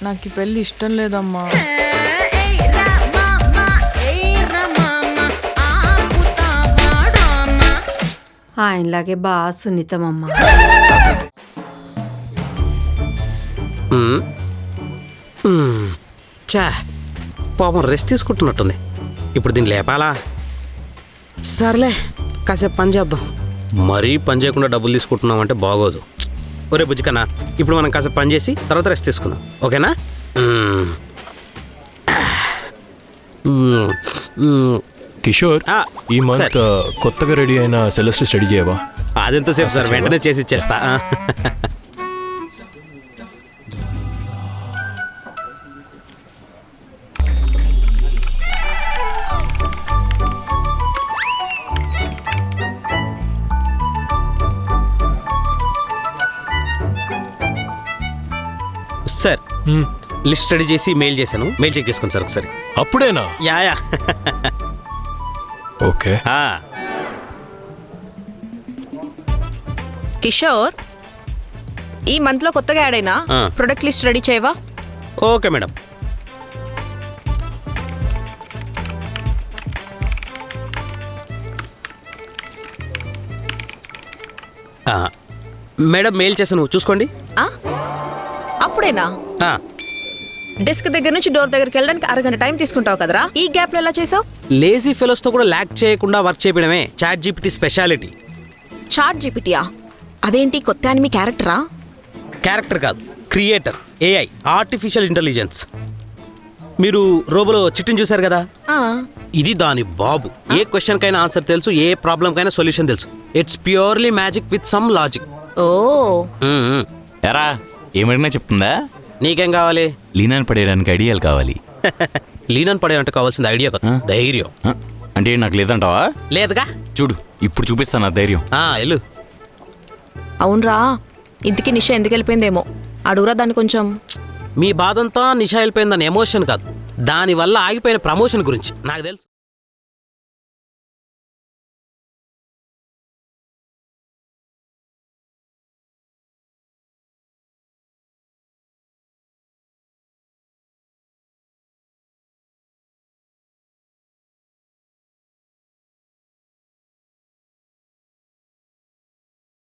నాకు ఈ పెళ్ళి ఇష్టం లేదమ్మా. ఆయనలాగే బాగా సున్నితమమ్మా. చా పాపం రెస్ట్ తీసుకుంటున్నట్టుంది. ఇప్పుడు దీన్ని లేపాలా? సర్లే కాసేపు పని చేద్దాం. మరీ పని చేయకుండా డబ్బులు తీసుకుంటున్నాం అంటే బాగోదు. ఒరే బుజ్జికన్నా, ఇప్పుడు మనం కాసేపు పని చేసి తర్వాత రెస్ట్ తీసుకుందాం, ఓకేనా? కిషోర్, ఈ మంత్ కొత్తగా రెడీ అయిన సెలెస్ట్ స్టడీ చేయవా? అదెంతసేపు సార్, వెంటనే చేసి ఇచ్చేస్తా. సార్, లిస్ట్ స్టడీ చేసి మెయిల్ చేశాను. మెయిల్ చెక్ చేసుకోండి సార్ ఒకసారి. అప్పుడేనా? యా. ఓకే. కిషోర్, ఈ మంత్ లో కొత్తగా యాడ్ అయినా ప్రొడక్ట్ లిస్ట్ రెడీ చేయవా? Okay madam. మేడం మెయిల్ చేశాను, చూసుకోండి. అప్పుడేనా? డెస్క్ దగ్గర నుంచి డోర్ దగ్గరికి వెళ్ళడానికి అరగంట టైం తీసుకుంటావు కదరా, ఈ గ్యాప్ లో ఎలా చేసావు? లేజీ ఫెలోస్ తో కూడా ల్యాక్ చేయకుండా వర్క్ చేయడమే చాట్ జీపీటీ స్పెషాలిటీ. చాట్ జీపీటీయా? అదేంటి కొత్త యానిమీ క్యారెక్టరా? క్యారెక్టర్ కాదు, క్రియేటర్, ఏఐ, ఆర్టిఫిషియల్ ఇంటెలిజెన్స్. మీరు రోబోలో చిట్టిని చూశారు కదా, ఇది దాని బాబు. ఏ క్వశ్చన్ కైనా ఆన్సర్ తెలుసు, ఏ ప్రాబ్లం కైనా సొల్యూషన్ తెలుసు. It's purely magic with some logic. ఓ ఎరా, ఏమడినా చెప్తుందా? నీకేం కావాలి? లీనాన్ని పడేయడానికి ఐడియాలు కావాలి. లీనాన్ని పడేయంటే కావాల్సింది ఐడియా కదా, ధైర్యం. అంటే నాకు లేదంటావా? లేదుగా. చూడు, ఇప్పుడు చూపిస్తాను నా ధైర్యం. వెళ్ళు. అవునరా, ఇంతకీ నిషా ఎందుకు వెళ్ళిపోయిందేమో అడుగురా దాన్ని కొంచెం. మీ బాధంతా నిషా వెళ్ళిపోయిందని ఎమోషన్ కాదు, దానివల్ల ఆగిపోయిన ప్రమోషన్ గురించి నాకు తెలుసు.